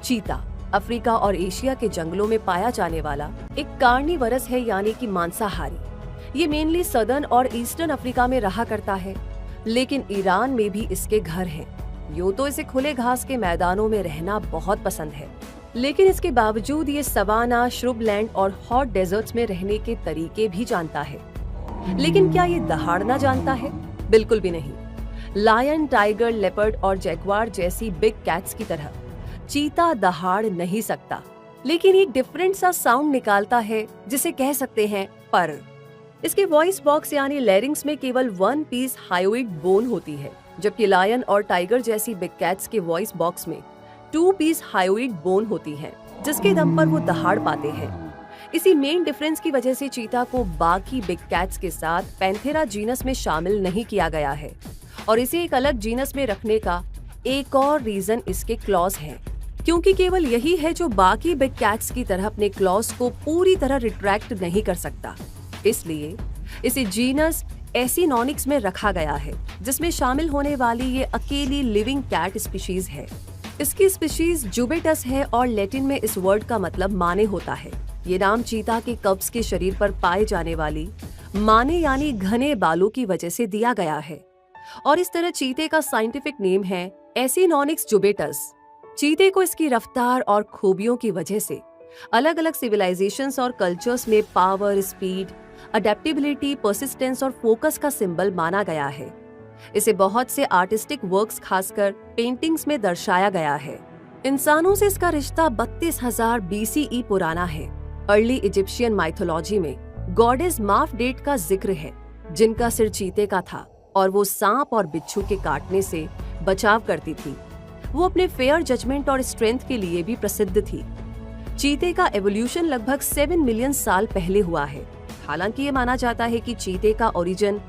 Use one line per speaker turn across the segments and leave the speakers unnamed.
चीता अफ्रीका और एशिया के जंगलों में पाया जाने वाला एक कार्निवरस है, यानी कि मांसाहारी। ये मेनली सदर्न और ईस्टर्न अफ्रीका में रहा करता है, लेकिन ईरान में भी इसके घर हैं। यूं तो इसे खुले घास के मैदानों में रहना बहुत पसंद है, लेकिन इसके बावजूद ये सवाना, श्रुबलैंड और हॉट डेजर्ट्स में रहने के तरीके भी जानता है। लेकिन क्या ये दहाड़ना जानता है? बिल्कुल भी नहीं। लायन, टाइगर, लेपर्ड और जैगुआर जैसी बिग कैट्स की तरह चीता दहाड़ नहीं सकता, लेकिन एक डिफरेंट सा साउंड निकालता है जिसे कह सकते हैं पर। इसके वॉइस बॉक्स यानी लैरिंग्स में केवल 1 पीस हायोइड बोन होती है, जबकि लायन और टाइगर जैसी बिग कैट्स के वॉइस बॉक्स में 2 पीस हायोइड बोन होती है, जिसके दम पर वो दहाड़ पाते हैं। इसी मेन डिफरेंस की वजह से चीता को बाकी बिग कैट्स के साथ पैंथेरा जीनस में शामिल नहीं किया गया है, और इसे एक अलग जीनस में रखने का एक और रीजन इसके क्लॉज है, क्योंकि केवल यही है जो बाकी बिग कैट्स की तरह अपने क्लॉज को पूरी तरह रिट्रैक्ट नहीं कर सकता। इसलिए इसे जीनस एसिनोनिक्स में रखा गया है, जिसमें शामिल होने वाली ये अकेली लिविंग कैट स्पीशीज है। इसकी स्पीशीज जुबेटस है और लैटिन में इस वर्ड का मतलब माने होता है। ये नाम चीता के कब्ज के शरीर पर पाए जाने वाली माने यानी घने बालों की वजह से दिया गया है, और इस तरह चीते का साइंटिफिक नेम है एसिनोनिक्स जुबेटस। चीते को इसकी रफ्तार और खूबियों की वजह से अलग अलग सिविलाइजेशंस और कल्चर्स में पावर, स्पीड, अडेप्टेबिलिटी, परसिस्टेंस और फोकस का सिंबल माना गया है। इसे बहुत से आर्टिस्टिक वर्क्स, खासकर पेंटिंग्स में दर्शाया गया है। इंसानों से इसका रिश्ता 32,000 BCE पुराना है। अर्ली इजिप्शियन माइथोलॉजी में गॉडेस माफडेट का जिक्र है, जिनका सिर चीते का था और वो सांप और बिच्छू के काटने से बचाव करती थी। वो अपने फेयर जजमेंट और स्ट्रेंथ के लिए भी प्रसिद्ध थी। चीते का एवोल्यूशन लगभग 7 मिलियन साल पहले हुआ है। हालांकि ये माना जाता है कि चीते का ओरिजिन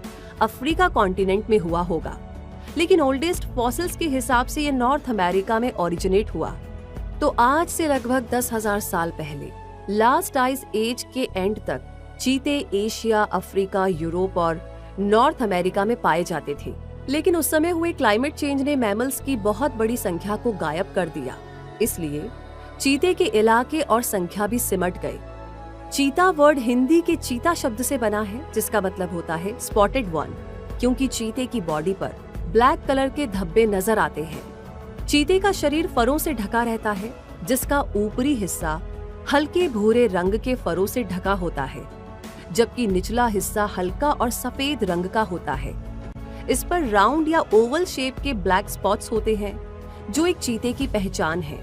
अफ्रीका कॉन्टिनेंट में हुआ होगा, लेकिन ओल्डेस्ट फॉसिल्स के हिसाब से ये नॉर्थ अमेरिका में ओरिजिनेट हुआ। तो आज से लगभग 10,000 साल पहले लास्ट आइस एज के एंड तक चीते एशिया, अफ्रीका, यूरोप और नॉर्थ अमेरिका में पाए जाते थे। लेकिन उस समय हुए क्लाइमेट चेंज ने मैमल्स की बहुत बड़ी संख्या को गायब कर दिया, इसलिए चीते के इलाके और संख्या भी सिमट गए। चीता वर्ड हिंदी के चीता शब्द से बना है, जिसका मतलब होता है स्पॉटेड वन, क्योंकि चीते की बॉडी पर ब्लैक कलर के धब्बे नजर आते हैं। चीते का शरीर फरों से ढका रहता है, जिसका ऊपरी हिस्सा हल्के भूरे रंग के फरों से ढका होता है, जबकि निचला हिस्सा हल्का और सफेद रंग का होता है। इस पर राउंड या ओवल शेप के ब्लैक स्पॉट्स होते हैं, जो एक चीते की पहचान है,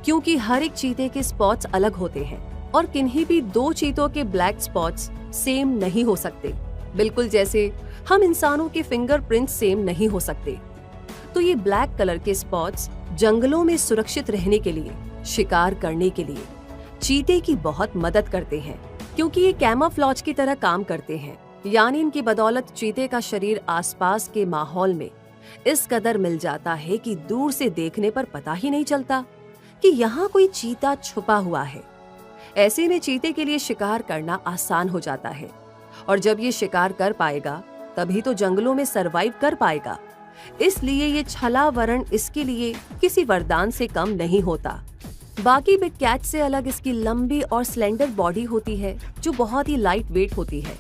क्योंकि हर एक चीते के स्पॉट्स अलग होते हैं और किन्हीं भी 2 चीतों के ब्लैक स्पॉट्स सेम नहीं हो सकते, बिल्कुल जैसे हम इंसानों के फिंगरप्रिंट्स सेम नहीं हो सकते। तो ये ब्लैक कलर के स्पॉट्स जंगलों में सुरक्षित रहने के लिए, शिकार करने के लिए चीते की बहुत मदद करते हैं, क्योंकि ये कैमोफ्लेज की तरह काम करते हैं। यानी इनकी बदौलत चीते का शरीर आसपास के माहौल में इस कदर मिल जाता है कि दूर से देखने पर पता ही नहीं चलता कि यहाँ कोई चीता छुपा हुआ है। ऐसे में चीते के लिए शिकार करना आसान हो जाता है, और जब ये शिकार कर पाएगा तभी तो जंगलों में सरवाइव कर पाएगा। इसलिए ये छला वरण इसके लिए किसी वरदान से कम नहीं होता। बाकी बिग कैट से अलग इसकी लंबी और स्लेंडर बॉडी होती है, जो बहुत ही लाइट वेट होती है।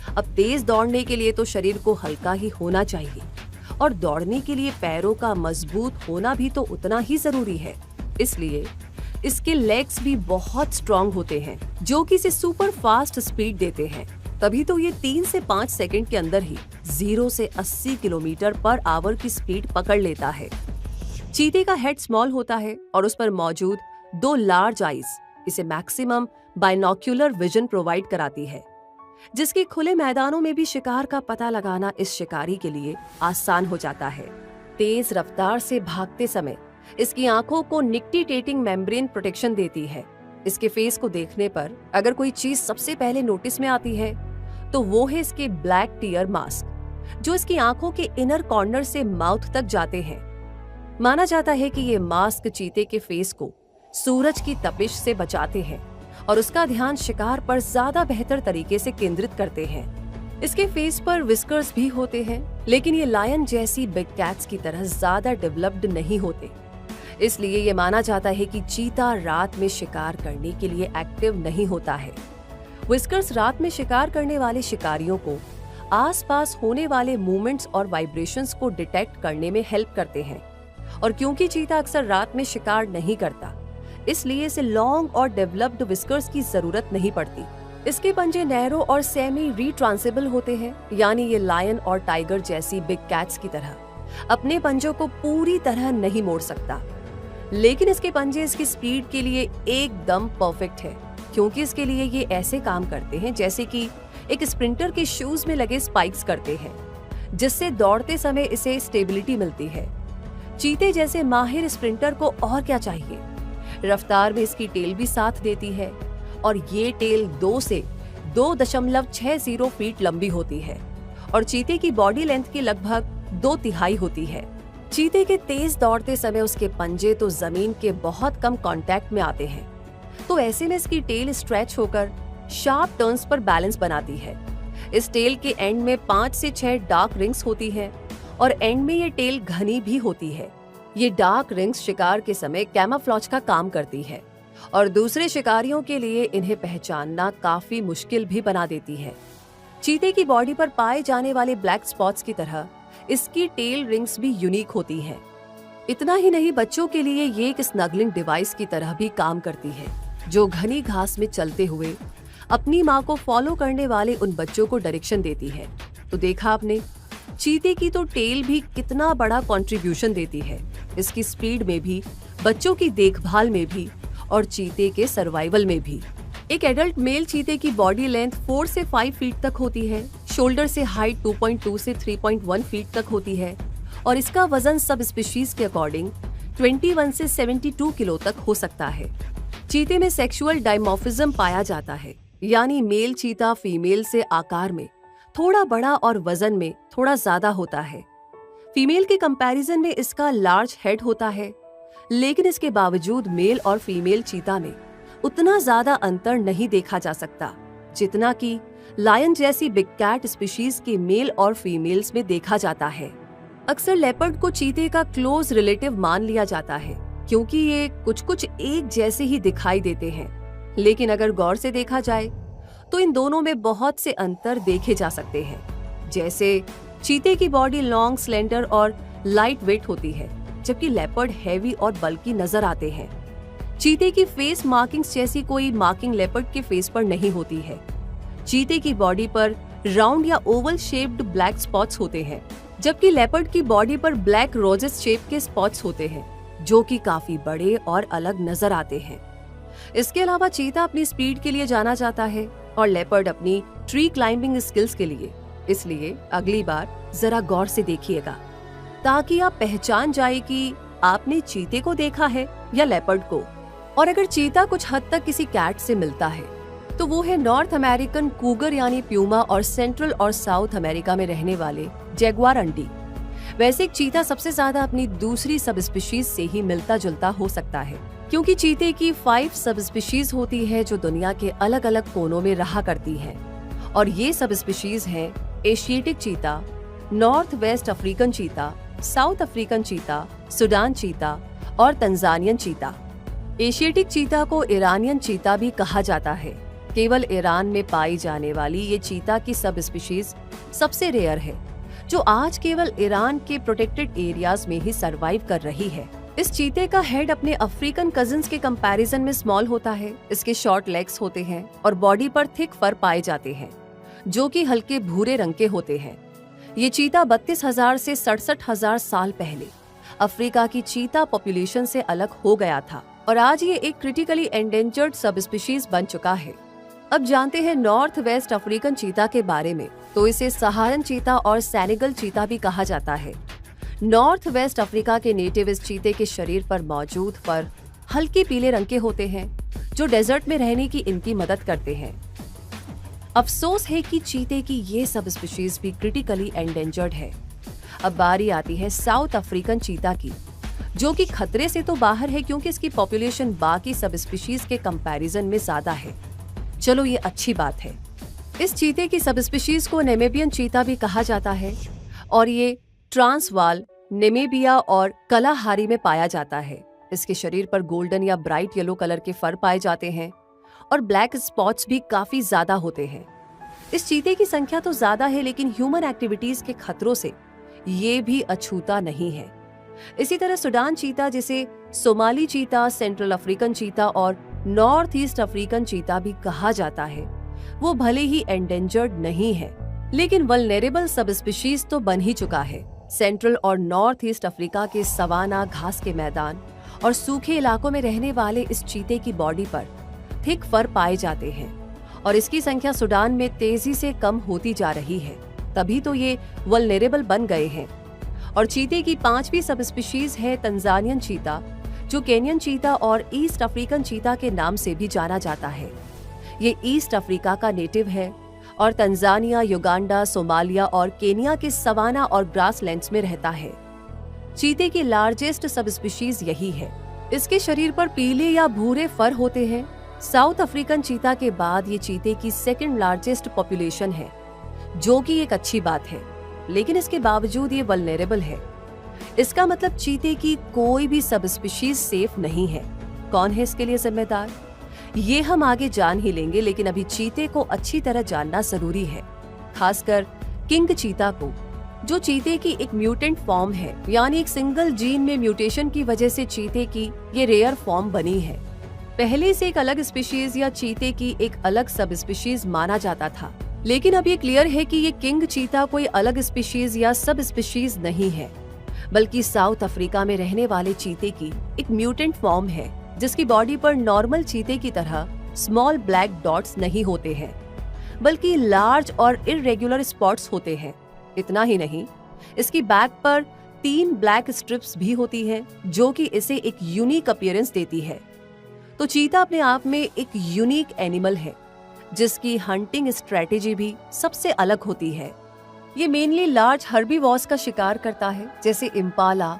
अब तेज दौड़ने के लिए तो शरीर को हल्का ही होना चाहिए, और दौड़ने के लिए पैरों का मजबूत होना भी तो उतना ही जरूरी है। इसलिए इसके लेग्स भी बहुत स्ट्रॉन्ग होते हैं, जो कि इसे सुपर फास्ट स्पीड देते हैं। तभी तो ये 3 से 5 सेकंड के अंदर ही 0 से 80 किलोमीटर पर आवर की स्पीड पकड़ लेता है। चीते का हेड स्मॉल होता है और उस पर मौजूद 2 लार्ज आईज इसे मैक्सिमम बाइनोक्यूलर विजन प्रोवाइड कराती है, जिसके खुले मैदानों में भी शिकार का पता लगाना इस शिकारी के लिए आसान हो जाता है। तेज रफ्तार से भागते समय इसकी आंखों को निक्टिटेटिंग मेम्ब्रेन प्रोटेक्शन देती है। इसके फेस को देखने पर अगर कोई चीज सबसे पहले नोटिस में आती है तो वो है इसके ब्लैक टीयर मास्क, जो इसकी आंखों के इनर कॉर्नर से माउथ तक जाते हैं। माना जाता है कि ये मास्क चीते के फेस को सूरज की तपिश से बचाते हैं और उसका ध्यान शिकार पर ज्यादा बेहतर तरीके से केंद्रित करते हैं। इसके फेस पर विस्कर्स भी होते हैं, लेकिन ये लायन जैसी बिग कैट्स की तरह ज्यादा डेवलप्ड नहीं होते। इसलिए ये माना जाता है कि चीता रात में शिकार करने के लिए एक्टिव नहीं होता है। व्हिस्कर्स रात में शिकार करने वाले शिकारियों को आसपास होने वाले मूवमेंट्स और वाइब्रेशंस को डिटेक्ट करने में हेल्प करते हैं। और क्योंकि चीता अक्सर रात में शिकार नहीं करता, इसलिए इसे लॉन्ग और डेवलप्ड व्हिस्कर्स की जरूरत नहीं पड़ती। इसके पंजे नैरो और सेमी रिट्रांसेबल होते हैं, यानी ये लायन और टाइगर जैसी बिग कैट्स की तरह अपने पंजों को पूरी तरह नहीं मोड़ सकता। लेकिन इसके पंजे इसकी स्पीड के लिए एकदम परफेक्ट है, क्योंकि इसके लिए ये ऐसे काम करते हैं जैसे कि एक स्प्रिंटर के शूज में लगे स्पाइक्स करते हैं, जिससे दौड़ते समय इसे स्टेबिलिटी मिलती है। चीते जैसे माहिर स्प्रिंटर को और क्या चाहिए। रफ्तार में इसकी टेल भी साथ देती है और ये टेल 2 से 2.60 फीट लंबी होती है और चीते की बॉडी लेंथ की लगभग 2/3 होती है। चीते के तेज दौड़ते समय उसके पंजे तो जमीन के बहुत कम कांटेक्ट में आते हैं, तो ऐसे में इसकी टेल स्ट्रेच होकर शार्प टर्न्स पर बैलेंस बनाती है। इस टेल के एंड में 5 से 6 डार्क रिंग्स होती है और एंड में ये टेल घनी भी होती है। ये डार्क रिंग्स शिकार के समय कैमोफ्लेज का काम करती है और दूसरे शिकारियों के लिए इन्हें पहचानना काफी मुश्किल भी बना देती है। चीते की बॉडी पर पाए जाने वाले ब्लैक स्पॉट्स की तरह इसकी टेल रिंग्स भी यूनिक होती हैं। इतना ही नहीं, बच्चों के लिए ये एक स्नगलिंग डिवाइस की तरह भी काम करती है, जो घनी घास में चलते हुए अपनी माँ को फॉलो करने वाले उन बच्चों को डायरेक्शन देती है। तो देखा आपने, चीते की तो टेल भी कितना बड़ा कंट्रीब्यूशन देती है, इसकी स्पीड में भी, बच्चों की देखभाल में भी और चीते के सर्वाइवल में भी। एक एडल्ट मेल चीते की बॉडी लेंथ 4 से 5 फीट तक होती है, शोल्डर से हाइट 2.2 से 3.1 फीट तक होती है और इसका वजन सब स्पीशीज के अकॉर्डिंग 21 से 72 किलो तक हो सकता है। चीते में सेक्सुअल डायमॉर्फिज्म पाया जाता है, यानी मेल चीता फीमेल से आकार में थोड़ा बड़ा और वजन में थोड़ा ज्यादा होता है। फीमेल के कंपैरिजन में इसका लार्ज हेड होता है, लेकिन इसके बावजूद मेल और फीमेल चीता में उतना ज्यादा अंतर नहीं देखा जा सकता जितना कि लायन जैसी बिग कैट स्पीशीज के मेल और फीमेल्स में देखा जाता है। अक्सर लेपर्ड को चीते का क्लोज रिलेटिव मान लिया जाता है, क्योंकि ये कुछ एक जैसे ही दिखाई देते हैं। लेकिन अगर गौर से देखा जाए तो इन दोनों में बहुत से अंतर देखे जा सकते हैं। जैसे चीते की बॉडी लॉन्ग, स्लेंडर और लाइट वेट होती है, जबकि लेपर्ड हैवी और बल्की नजर आते हैं। चीते की फेस मार्किंग्स जैसी कोई मार्किंग लेपर्ड के फेस पर नहीं होती है। चीते की बॉडी पर राउंड या ओवल शेप्ड ब्लैक स्पॉट्स होते हैं, जबकि लेपर्ड की बॉडी पर ब्लैक रोजेस शेप के स्पॉट्स होते हैं, जो कि काफी बड़े और अलग नजर आते हैं। इसके अलावा चीता अपनी स्पीड के लिए जाना जाता है और लेपर्ड अपनी ट्री क्लाइंबिंग स्किल्स के लिए। इसलिए अगली बार जरा गौर से देखिएगा, ताकि आप पहचान जाए कि आपने चीते को देखा है या लेपर्ड को। और अगर चीता कुछ हद तक किसी कैट से मिलता है तो वो है नॉर्थ अमेरिकन कूगर यानी प्यूमा और सेंट्रल और साउथ अमेरिका में रहने वाले जैगुआर अंडी। वैसे एक चीता सबसे ज्यादा अपनी दूसरी सब स्पीशीज से ही मिलता जुलता हो सकता है, क्योंकि चीते की 5 सब स्पीशीज होती है जो दुनिया के अलग अलग कोनों में रहा करती है। और ये सब स्पीशीज हैं Asiatic cheetah, north west African cheetah, south African cheetah, Sudan चीता और तंजानियन चीता। एशियाटिक चीता को ईरानियन चीता भी कहा जाता है। केवल ईरान में पाई जाने वाली ये चीता की सब स्पीशीज सबसे रेयर है, जो आज केवल ईरान के प्रोटेक्टेड एरियाज में ही सरवाइव कर रही है। इस चीते का हेड अपने अफ्रीकन कजिन्स के कंपैरिजन में स्मॉल होता है। इसके शॉर्ट लेग्स होते हैं और बॉडी पर थिक फर पाए जाते हैं, जो कि हल्के भूरे रंग के होते हैं। ये चीता 32,000 से 67,000 साल पहले अफ्रीका की चीता पॉपुलेशन से अलग हो गया था और आज ये एक क्रिटिकली एंडेंजर्ड सब स्पीशीज बन चुका है। अब जानते हैं नॉर्थ वेस्ट अफ्रीकन चीता के बारे में। तो इसे सहारन चीता और सेनेगल चीता भी कहा जाता है। नॉर्थ वेस्ट अफ्रीका के नेटिव इस चीते के शरीर पर मौजूद फर हल्के पीले रंग के होते हैं, जो डेजर्ट में रहने की इनकी मदद करते हैं। अफसोस है कि चीते की ये सब स्पीशीज भी क्रिटिकली एंडेंजर्ड है। अब बारी आती है साउथ अफ्रीकन चीता की, जो कि खतरे से तो बाहर है, क्योंकि इसकी पॉपुलेशन बाकी सब स्पीशीज के कंपैरिजन में ज्यादा है। चलो ये अच्छी बात है। इस चीते की सब स्पीशीज को नेमेबियन चीता भी कहा जाता है और ये ट्रांसवाल, नेमेबिया और कलाहारी में पाया जाता है। इसके शरीर पर गोल्डन या ब्राइट येलो कलर के फर पाए जाते हैं और ब्लैक स्पॉट्स भी काफी ज्यादा होते हैं। इस चीते की संख्या तो ज्यादा है, लेकिन ह्यूमन एक्टिविटीज के खतरों से ये भी अछूता नहीं है। इसी तरह सूडान चीता, जिसे सोमाली चीता, सेंट्रल अफ्रीकन चीता और नॉर्थ ईस्ट अफ्रीकन चीता भी कहा जाता है, वो भले ही एंडेंजर्ड नहीं है, लेकिन वल्नरेबल सब स्पीशीज तो बन ही चुका है। सेंट्रल और नॉर्थ ईस्ट अफ्रीका के सवाना, घास के मैदान और सूखे इलाकों में रहने वाले इस चीते की बॉडी पर थिक फर पाए जाते हैं और इसकी संख्या सूडान में तेजी से कम होती जा रही है, तभी तो ये वल्नरेबल बन गए हैं। और चीते की 5वीं सब स्पीशीज है तंजानियन चीता, जो केनियन चीता और ईस्ट अफ्रीकन चीता के नाम से भी जाना जाता है। ये ईस्ट अफ्रीका का नेटिव है और तंजानिया, युगांडा, सोमालिया और केनिया के सवाना और ग्रासलैंड्स में रहता है। चीते की लार्जेस्ट सब स्पीशीज यही है। इसके शरीर पर पीले या भूरे फर होते हैं। साउथ अफ्रीकन चीता के बाद ये चीते की सेकंड लार्जेस्ट पॉपुलेशन है, जो कि एक अच्छी बात है, लेकिन इसके बावजूद ये वल्नरेबल है। इसका मतलब चीते की कोई भी सब स्पीशीज सेफ नहीं है। कौन है इसके लिए जिम्मेदार, ये हम आगे जान ही लेंगे, लेकिन अभी चीते को अच्छी तरह जानना जरूरी है, खासकर किंग चीता को, जो चीते की एक म्यूटेंट फॉर्म है, यानी एक सिंगल जीन में म्यूटेशन की वजह से चीते की ये रेयर फॉर्म बनी है। पहले से एक अलग स्पीशीज या चीते की एक अलग सब स्पीशीज माना जाता था, लेकिन अब ये क्लियर है कि ये किंग चीता कोई अलग स्पीशीज या सब स्पीशीज नहीं है, बल्कि साउथ अफ्रीका में रहने वाले चीते की एक म्यूटेंट फॉर्म है, जिसकी बॉडी पर नॉर्मल चीते की तरह स्मॉल ब्लैक डॉट्स नहीं होते हैं, बल्कि लार्ज और इररेगुलर स्पॉट्स होते हैं। इतना ही नहीं, इसकी बैक पर 3 ब्लैक स्ट्रिप्स भी होती हैं, जो कि इसे एक यूनिक अपीयरेंस देती है। तो चीता अपने आप में एक यूनिक एनिमल है, जिसकी हंटिंग स्ट्रेटेजी भी सबसे अलग होती है। ये मेनली लार्ज हर्बीवोर्स का शिकार करता है, जैसे इम्पाला,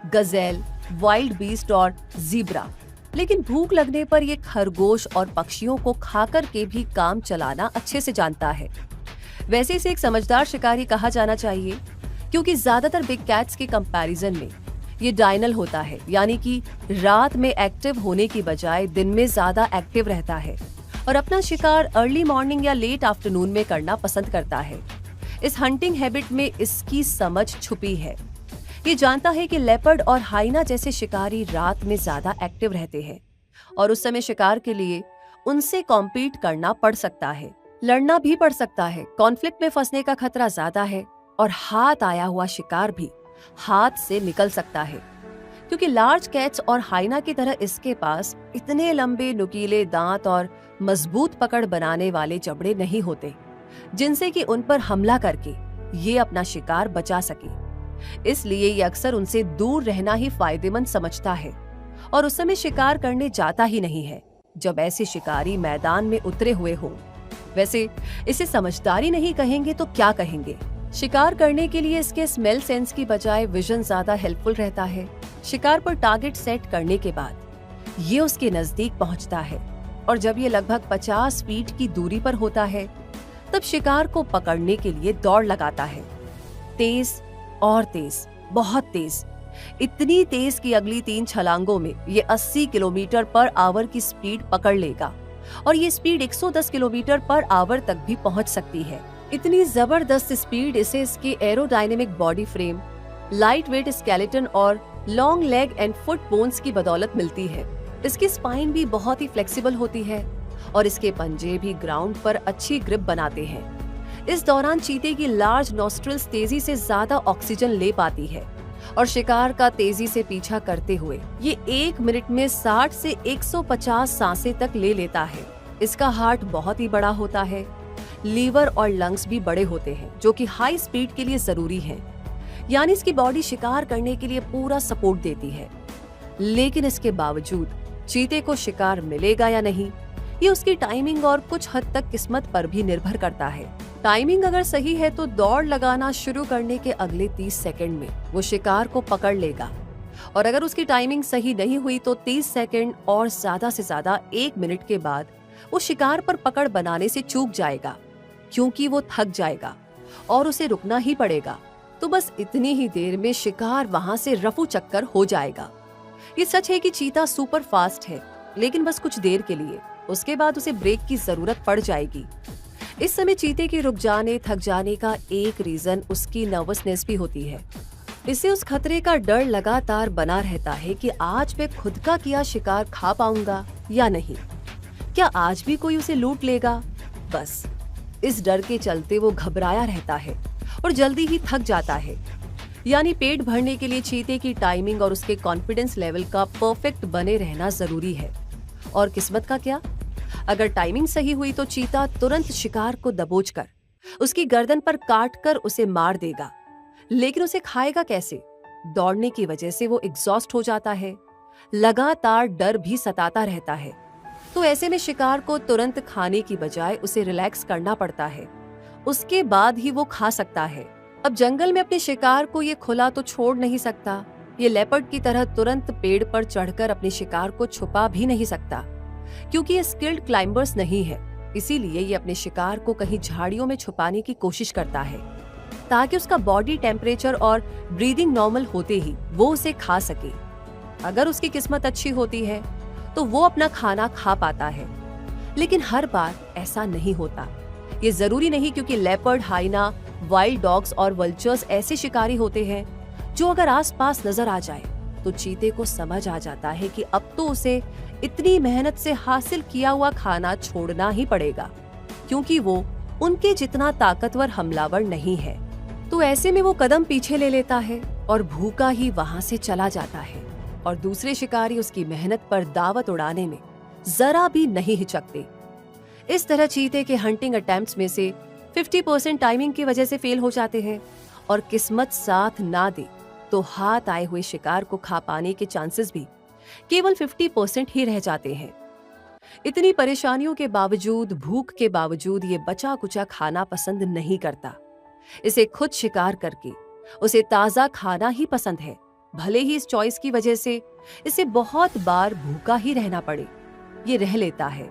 गजेल, वाइल्ड बीस्ट और ज़ीब्रा। लेकिन भूख लगने पर ये खरगोश और पक्षियों को खाकर के भी काम चलाना अच्छे से जानता है। वैसे इसे एक समझदार शिकारी कहा जाना चाहिए, क्योंकि ज्यादातर बिग कैट्स के कंपैरिजन में ये डायनल होता है, यानी कि रात में एक्टिव होने की बजाय दिन में ज्यादा एक्टिव रहता है और अपना शिकार अर्ली मॉर्निंग या लेट आफ्टरनून में करना पसंद करता है। इस हंटिंग हैबिट में इसकी समझ छुपी है। ये जानता है कि लेपर्ड और हाइना जैसे शिकारी रात में ज्यादा एक्टिव रहते हैं और उस समय शिकार के लिए उनसे कॉम्पीट करना पड़ सकता है, लड़ना भी पड़ सकता है। कॉन्फ्लिक्ट में फंसने का खतरा ज्यादा है और हाथ आया हुआ शिकार भी हाथ से निकल सकता है, क्योंकि लार्ज कैट्स और हाइना की तरह इसके पास इतने लंबे नुकीले दांत और मजबूत पकड़ बनाने वाले जबड़े नहीं होते, जिनसे कि उन पर हमला करके ये अपना शिकार बचा सके। इसलिए ये अक्सर उनसे दूर रहना ही फायदेमंद समझता है और उस समय शिकार करने जाता ही नहीं है जब ऐसे शिकारी मैदान में उतरे हुए हों। वैसे इसे समझदारी नहीं कहेंगे तो क्या कहेंगे। शिकार करने के लिए इसके स्मेल सेंस की बजाय विजन ज्यादा हेल्पफुल रहता है। शिकार पर टारगेट सेट करने के बाद ये उसके नजदीक पहुंचता है और जब ये लगभग 50 फीट की दूरी पर होता है, तब शिकार को पकड़ने के लिए दौड़ लगाता है। तेज और तेज, बहुत तेज, इतनी तेज कि अगली 3 छलांगों में ये 80 किलोमीटर पर आवर की स्पीड पकड़ लेगा और ये स्पीड 110 किलोमीटर पर आवर तक भी पहुंच सकती है। इतनी जबरदस्त स्पीड इसे इसके aerodynamic body frame, light weight skeleton और long leg and foot bones की बदौलत मिलती है। इसकी स्पाइन भी बहुत ही फ्लेक्सिबल होती है और इसके पंजे भी ग्राउंड पर अच्छी ग्रिप बनाते हैं। इस दौरान चीते की लार्ज नॉस्ट्रिल्स तेजी से ज्यादा ऑक्सीजन ले पाती है और शिकार का तेजी से पीछा करते हुए ये 1 मिनट में 60 से 150 सांसें तक ले लेता है। इसका हार्ट बहुत ही बड़ा होता है। लीवर और लंग्स भी बड़े होते हैं, जो कि हाई स्पीड के लिए जरूरी हैं। यानी इसकी बॉडी शिकार करने के लिए पूरा सपोर्ट देती है। लेकिन इसके बावजूद चीते को शिकार मिलेगा या नहीं, ये उसकी टाइमिंग और कुछ हद तक किस्मत पर भी निर्भर करता है। टाइमिंग अगर सही है तो दौड़ लगाना शुरू करने के अगले 30 सेकंड में वो शिकार को पकड़ लेगा, और अगर उसकी टाइमिंग सही नहीं हुई तो 30 सेकंड और ज्यादा से ज्यादा 1 मिनट के बाद वो शिकार पर पकड़ बनाने से चूक जाएगा, क्योंकि वो थक जाएगा और उसे रुकना ही पड़ेगा। तो बस इतनी ही देर में शिकार वहां से रफू चक्कर हो जाएगा। ये सच है कि चीता सुपर फास्ट है, लेकिन बस कुछ देर के लिए। उसके बाद उसे ब्रेक की जरूरत पड़ जाएगी। इस समय चीते के रुक जाने, थक जाने का एक रीजन उसकी नर्वसनेस भी होती है। इससे उस खतरे का डर लगातार बना रहता है कि आज मैं खुद का किया शिकार खा पाऊंगा या नहीं, क्या आज भी कोई उसे लूट लेगा। बस इस डर के चलते वो घबराया रहता है और जल्दी ही थक जाता है। यानी पेट भरने के लिए चीते की टाइमिंग और उसके कॉन्फिडेंस लेवल का परफेक्ट बने रहना जरूरी है। और किस्मत का क्या, अगर टाइमिंग सही हुई तो चीता तुरंत शिकार को दबोचकर उसकी गर्दन पर काट कर उसे मार देगा। लेकिन उसे खाएगा कैसे? दौड़ने की वजह से वो एग्जॉस्ट हो जाता है, लगातार डर भी सताता रहता है। तो ऐसे में शिकार को तुरंत खाने की बजाय उसे रिलैक्स करना पड़ता है, उसके बाद ही वो खा सकता है। अब जंगल में अपने शिकार को ये खुला तो छोड़ नहीं सकता। ये लेपर्ड की तरह तुरंत पेड़ पर चढ़कर अपने शिकार को छुपा भी नहीं सकता, क्योंकि ये स्किल्ड क्लाइंबर्स नहीं है। इसीलिए ये अपने शिकार को कहीं झाड़ियों में छुपाने की कोशिश करता है, ताकि उसका बॉडी टेम्परेचर और ब्रीदिंग नॉर्मल होते ही वो उसे खा सके। अगर उसकी किस्मत अच्छी होती है तो वो अपना खाना खा पाता है, लेकिन हर बार ऐसा नहीं होता। ये जरूरी नहीं, क्योंकि लेपर्ड, हाइना, वाइल्ड डॉग्स और वल्चर्स ऐसे शिकारी होते हैं जो अगर आसपास नजर आ जाए तो चीते को समझ आ जाता है कि अब तो उसे इतनी मेहनत से हासिल किया हुआ खाना छोड़ना ही पड़ेगा, क्योंकि वो उनके जितना ताकतवर हमलावर नहीं है। तो ऐसे में वो कदम पीछे ले लेता है और भूखा ही वहां से चला जाता है। और दूसरे शिकारी उसकी मेहनत पर दावत उड़ाने में जरा भी नहीं हिचकते। इस तरह चीते के हंटिंग अटेम्प्ट्स में से 50% टाइमिंग की वजह से फेल हो जाते हैं, और किस्मत साथ ना दे तो हाथ आए हुए शिकार को खा पाने के चांसेस भी केवल 50% ही रह जाते हैं। इतनी परेशानियों के बावजूद, भूख के बावजूद ये बचा कुचा खाना पसंद नहीं करता। इसे खुद शिकार करके उसे ताजा खाना ही पसंद है, भले ही इस चॉइस की वजह से इसे बहुत बार भूखा ही रहना पड़े। ये रह लेता है,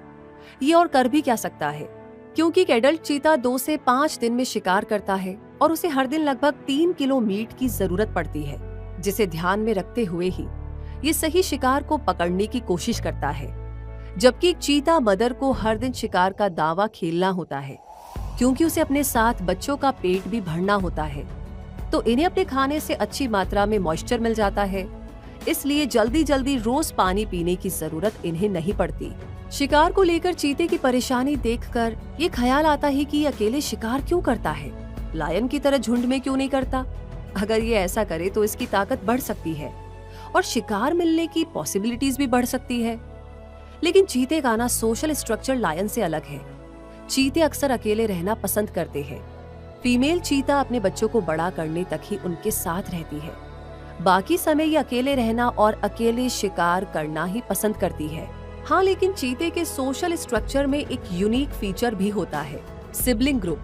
ये और कर भी क्या सकता है, क्योंकि एक एडल्ट चीता 2 से 5 दिन में शिकार करता है और उसे हर दिन लगभग 3 किलो मीट की जरूरत पड़ती है, जिसे ध्यान में रखते हुए ही ये सही शिकार को पकड़ने की कोशिश करता है। जबकि एक चीता मदर को हर दिन शिकार का दावा खेलना होता है, क्योंकि उसे अपने साथ बच्चों का पेट भी भरना होता है। तो इन्हें अपने खाने से अच्छी मात्रा में मॉइस्चर मिल जाता है, इसलिए जल्दी जल्दी रोज पानी पीने की जरूरत इन्हें नहीं पड़ती। शिकार को लेकर चीते की परेशानी देखकर ये ख्याल आता है कि ये अकेले शिकार क्यों करता है, लायन की तरह झुंड में क्यों नहीं करता। अगर ये ऐसा करे तो इसकी ताकत बढ़ सकती है और शिकार मिलने की पॉसिबिलिटीज भी बढ़ सकती है। लेकिन चीते का ना सोशल स्ट्रक्चर लायन से अलग है। चीते अक्सर अकेले रहना पसंद करते हैं। फीमेल चीता अपने बच्चों को बड़ा करने तक ही उनके साथ रहती है, बाकी समय ये अकेले रहना और अकेले शिकार करना ही पसंद करती है। हाँ, लेकिन चीते के सोशल स्ट्रक्चर में एक यूनिक फीचर भी होता है, सिबलिंग ग्रुप,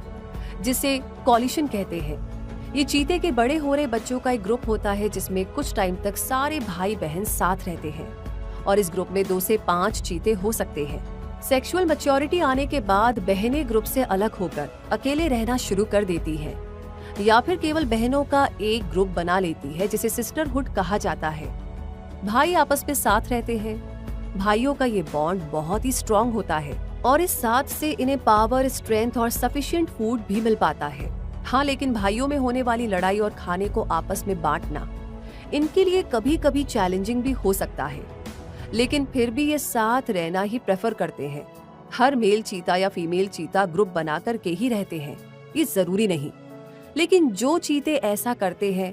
जिसे कॉलिशन कहते हैं। ये चीते के बड़े हो रहे बच्चों का एक ग्रुप होता है, जिसमें कुछ टाइम तक सारे भाई बहन साथ रहते हैं, और इस ग्रुप में 2 से 5 चीते हो सकते हैं। सेक्सुअल मैच्योरिटी आने के बाद बहनें ग्रुप से अलग होकर अकेले रहना शुरू कर देती हैं, या फिर केवल बहनों का एक ग्रुप बना लेती है, जिसे सिस्टरहुड कहा जाता है। भाई आपस में साथ रहते हैं। भाइयों का ये बॉन्ड बहुत ही स्ट्रॉन्ग होता है, और इस साथ से इन्हें पावर, स्ट्रेंथ और सफिशिएंट फूड भी मिल पाता है। हाँ, लेकिन भाइयों में होने वाली लड़ाई और खाने को आपस में बांटना इनके लिए कभी कभी चैलेंजिंग भी हो सकता है, लेकिन फिर भी ये साथ रहना ही प्रेफर करते हैं। हर मेल चीता या फीमेल चीता ग्रुप बना कर के ही रहते हैं, ये जरूरी नहीं, लेकिन जो चीते ऐसा करते हैं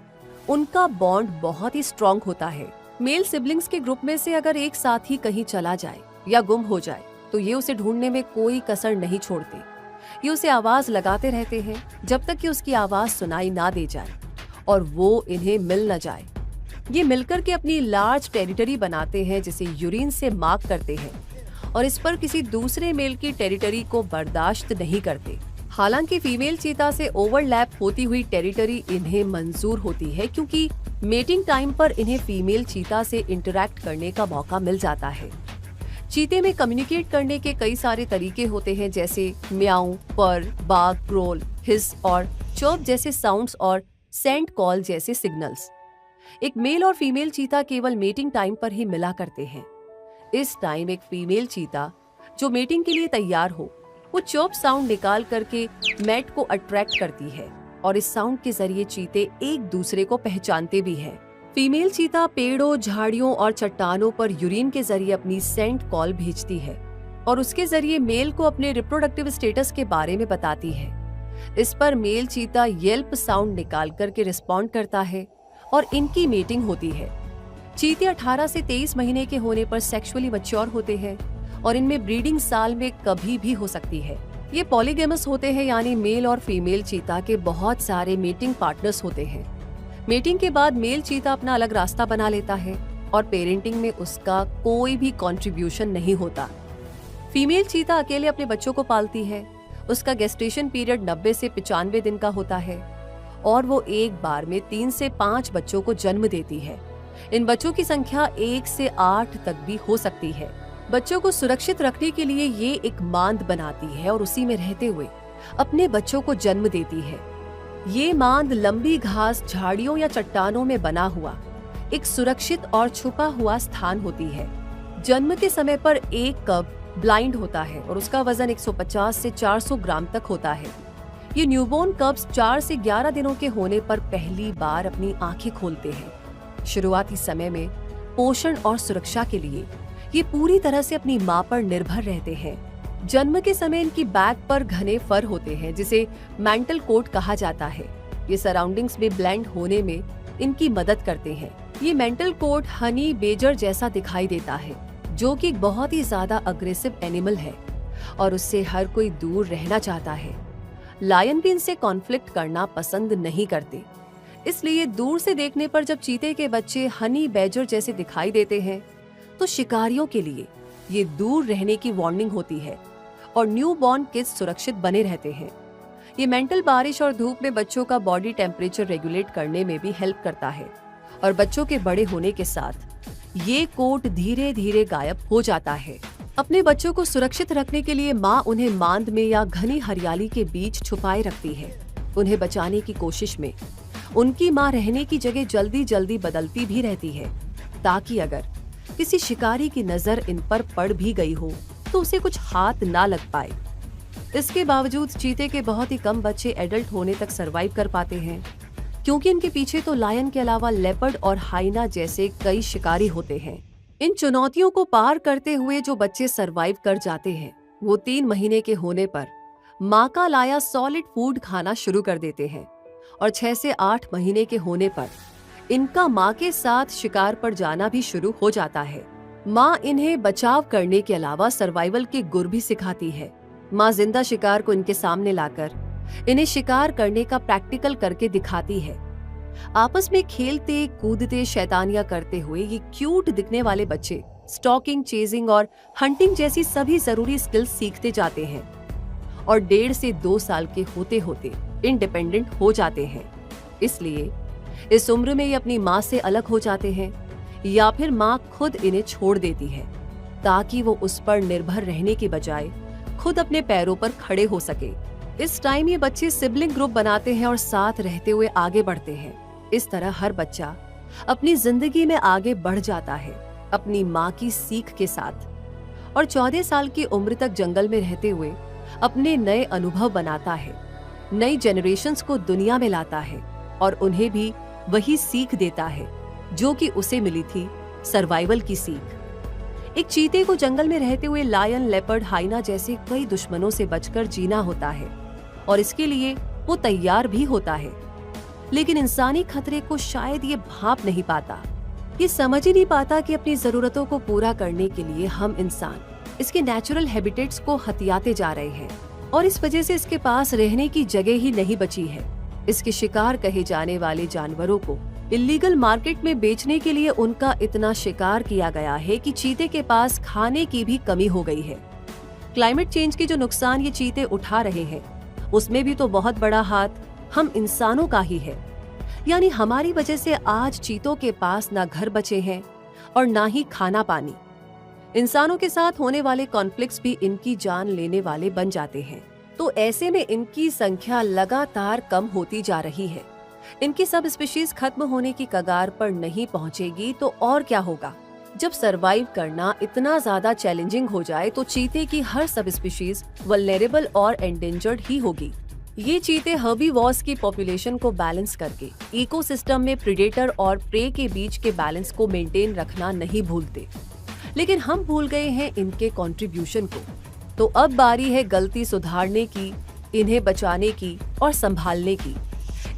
उनका बॉन्ड बहुत ही स्ट्रॉन्ग होता है। मेल सिबलिंग्स के ग्रुप में से अगर एक साथ ही कहीं चला जाए या गुम हो जाए तो ये उसे ढूंढने में कोई कसर नहीं छोड़ते। ये उसे आवाज लगाते रहते हैं जब तक कि उसकी आवाज सुनाई ना दे जाए और वो इन्हें मिल न जाए। ये मिलकर के अपनी लार्ज टेरिटरी बनाते हैं, जिसे यूरिन से मार्क करते हैं, और इस पर किसी दूसरे मेल की टेरिटरी को बर्दाश्त नहीं करते। हालांकि फीमेल चीता से ओवरलैप होती हुई टेरिटरी इन्हें मंजूर होती है, क्योंकि मेटिंग टाइम पर इन्हें फीमेल चीता से इंटरैक्ट करने का मौका मिल जाता है। चीते में कम्युनिकेट करने के कई सारे तरीके होते हैं, जैसे म्याऊ, पर, बाग, ग्रोल, हिस और चर्प जैसे साउंड्स और सेंट कॉल जैसे सिग्नल्स। एक मेल और फीमेल चीता केवल मेटिंग टाइम पर ही मिला करते हैं। इस टाइम एक फीमेल चीता जो मेटिंग के लिए तैयार हो, वो चॉप साउंड निकाल करके मैट को अट्रैक्ट करती है और इस साउंड के जरिए चीते एक दूसरे को पहचानते भी हैं। फीमेल चीता पेड़ों, झाड़ियों और चट्टानों पर यूरिन के जरिए अपनी सेंट कॉल भेजती है और उसके जरिए मेल को अपने रिप्रोडक्टिव स्टेटस के बारे में बताती है। इस पर मेल चीता येल्प साउंड निकाल करके रिस्पॉन्ड करता है और इनकी मीटिंग होती है। चीते 18 से 23 महीने के होने पर सेक्सुअली मैच्योर होते हैं और इनमें ब्रीडिंग साल में कभी भी हो सकती है। ये पॉलीगैमस होते हैं, यानी मेल और फीमेल चीता के बहुत सारे मीटिंग पार्टनर्स होते हैं। मीटिंग के बाद मेल चीता अपना अलग रास्ता बना लेता है और पेरेंटिंग में उसका कोई भी कंट्रीब्यूशन नहीं होता। फीमेल चीता अकेले अपने बच्चों को पालती है। उसका गेस्टेशन पीरियड 90 से 95 दिन का होता है और वो एक बार में 3 से 5 बच्चों को जन्म देती है। इन बच्चों की संख्या 1 से 8 तक भी हो सकती है। बच्चों को सुरक्षित रखने के लिए ये एक मांद बनाती है और उसी में रहते हुए अपने बच्चों को जन्म देती है। ये मांद लंबी घास, झाड़ियों या चट्टानों में बना हुआ एक सुरक्षित और छुपा हुआ स्थान होती है। जन्म के समय पर एक कब ब्लाइंड होता है और उसका वजन 150 से 400 ग्राम तक होता है। ये न्यूबॉर्न कब्स 4 से 11 दिनों के होने पर पहली बार अपनी आंखें खोलते हैं। शुरुआती समय में पोषण और सुरक्षा के लिए ये पूरी तरह से अपनी मां पर निर्भर रहते हैं। जन्म के समय इनकी बैक पर घने फर होते हैं जिसे मेंटल कोट कहा जाता है। ये सराउंडिंग्स में ब्लेंड होने में इनकी मदद करते हैं। ये मेंटल कोट हनी बेजर जैसा दिखाई देता है, जो कि बहुत ही ज्यादा अग्रेसिव एनिमल है और उससे हर कोई दूर रहना चाहता है। लायन भी इनसे कॉन्फ्लिक्ट करना पसंद नहीं करते, इसलिए दूर से देखने पर जब चीते के बच्चे हनी बेजर जैसे दिखाई देते हैं तो शिकारियों के लिए ये दूर रहने की वार्निंग होती है और न्यू बॉर्न किड्स सुरक्षित बने रहते हैं। ये मेंटल बारिश और धूप में बच्चों का बॉडी टेम्परेचर रेगुलेट करने में भी हेल्प करता है और बच्चों के बड़े होने के साथ ये कोट धीरे धीरे गायब हो जाता है। अपने बच्चों को सुरक्षित रखने के लिए माँ उन्हें मांद में या घनी हरियाली के बीच छुपाए रखती है। उन्हें बचाने की कोशिश में उनकी माँ रहने की जगह जल्दी जल्दी बदलती भी रहती है, ताकि अगर किसी शिकारी की नजर इन पर पड़ भी गई हो तो उसे कुछ हाथ ना लग पाए। इसके बावजूद चीते के बहुत ही कम बच्चे एडल्ट होने तक सरवाइव कर पाते हैं, क्योंकि इनके पीछे तो लायन के अलावा लेपर्ड और हाइना जैसे कई शिकारी होते हैं। इन चुनौतियों को पार करते हुए जो बच्चे सरवाइव कर जाते हैं वो 3 महीने के होने पर माँ का लाया सॉलिड फूड खाना शुरू कर देते हैं और 6 से 8 महीने के होने पर इनका माँ के साथ शिकार पर जाना भी शुरू हो जाता है। माँ इन्हें बचाव करने के अलावा सर्वाइवल के गुर भी सिखाती है। माँ जिंदा शिकार को इनके सामने लाकर इन्हें शिकार करने का प्रैक्टिकल करके दिखाती है। आपस में खेलते कूदते शैतानियां करते हुए ये क्यूट दिखने वाले बच्चे स्टॉकिंग, चेजिंग और हंटिंग जैसी सभी जरूरी स्किल्स सीखते जाते हैं और 1.5 से 2 साल के होते होते इंडिपेंडेंट हो जाते हैं। इसलिए इस उम्र में ये अपनी माँ से अलग हो जाते हैं या फिर माँ खुद इन्हें छोड़ देती है, ताकि वो उस पर निर्भर रहने के बजाय खुद अपने पैरों पर खड़े हो सके। इस टाइम ये बच्चे सिबलिंग ग्रुप बनाते हैं और साथ रहते हुए आगे बढ़ते हैं। इस तरह हर बच्चा अपनी जिंदगी में आगे बढ़ जाता है अपनी माँ की सीख के साथ और 14 साल की उम्र तक जंगल में रहते हुए अपने नए अनुभव बनाता है, नई जनरेशन्स को दुनिया में लाता है और उन्हें भी वही सीख देता है जो कि उसे मिली थी, सर्वाइवल की सीख। एक चीते को जंगल में रहते हुए लायन, लेपर्ड, हाइना जैसे कई दुश्मनों से बचकर जीना होता है और इसके लिए वो तैयार भी होता है, लेकिन इंसानी खतरे को शायद ये भांप नहीं पाता। ये समझ ही नहीं पाता कि अपनी जरूरतों को पूरा करने के लिए हम इंसान इसके नेचुरल हैबिटेट्स को हथियाते जा रहे हैं और इस वजह से इसके पास रहने की जगह ही नहीं बची है। इसके शिकार कहे जाने वाले जानवरों को इलीगल मार्केट में बेचने के लिए उनका इतना शिकार किया गया है कि चीते के पास खाने की भी कमी हो गई है। क्लाइमेट चेंज के जो नुकसान ये चीते उठा रहे हैं उसमें भी तो बहुत बड़ा हाथ हम इंसानों का ही है। यानी हमारी वजह से आज चीतों के पास ना घर बचे हैं और ना ही खाना पानी। इंसानों के साथ होने वाले कॉन्फ्लिक्ट्स भी इनकी जान लेने वाले बन जाते हैं। तो ऐसे में इनकी संख्या लगातार कम होती जा रही है। इनकी सब स्पीशीज खत्म होने की कगार पर नहीं पहुंचेगी तो और क्या होगा। जब सरवाइव करना इतना ज्यादा चैलेंजिंग हो जाए तो चीते की हर सब स्पीशीज वल्नरेबल और एंडेंजर्ड ही होगी। ये चीते हर्बीवोर्स की पॉपुलेशन को बैलेंस करके इकोसिस्टम में प्रेडेटर और प्रे के बीच के बैलेंस को मेंटेन रखना नहीं भूलते, लेकिन हम भूल गए हैं इनके कंट्रीब्यूशन को। तो अब बारी है गलती सुधारने की, इन्हें बचाने की और संभालने की।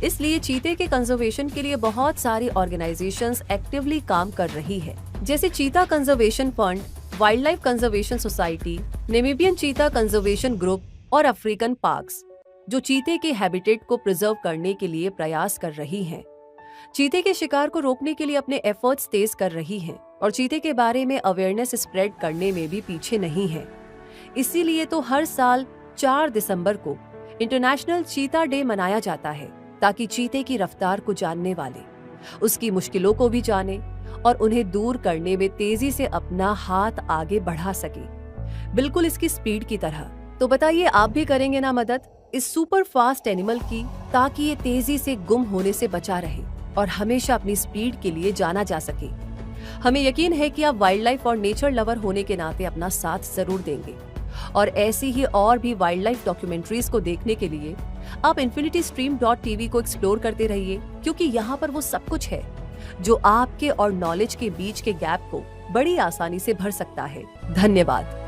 इसलिए चीते के कंजर्वेशन के लिए बहुत सारी ऑर्गेनाइजेशंस एक्टिवली काम कर रही है, जैसे cheetah conservation fund, wildlife conservation society, Namibian cheetah conservation group और अफ्रीकन पार्क्स, जो चीते के हैबिटेट को प्रिजर्व करने के लिए प्रयास कर रही हैं। चीते के शिकार को रोकने के लिए अपने एफर्ट्स तेज कर रही हैं और चीते के बारे में अवेयरनेस स्प्रेड करने में भी पीछे नहीं है। इसीलिए तो हर साल 4 दिसंबर को इंटरनेशनल चीता डे मनाया जाता है, ताकि चीते की रफ्तार को जानने वाले उसकी मुश्किलों को भी जाने और उन्हें दूर करने में तेजी से अपना हाथ आगे बढ़ा सके, बिल्कुल इसकी स्पीड की तरह। तो बताइए, आप भी करेंगे ना मदद इस सुपर फास्ट एनिमल की, ताकि ये तेजी से गुम होने से बचा रहे और हमेशा अपनी स्पीड के लिए जाना जा सके। हमें यकीन है कि आप वाइल्ड लाइफ और नेचर लवर होने के नाते अपना साथ जरूर देंगे। और ऐसी ही और भी वाइल्ड लाइफ डॉक्यूमेंट्रीज को देखने के लिए आप infinitystream.tv को एक्सप्लोर करते रहिए, क्योंकि यहाँ पर वो सब कुछ है जो आपके और नॉलेज के बीच के गैप को बड़ी आसानी से भर सकता है। धन्यवाद।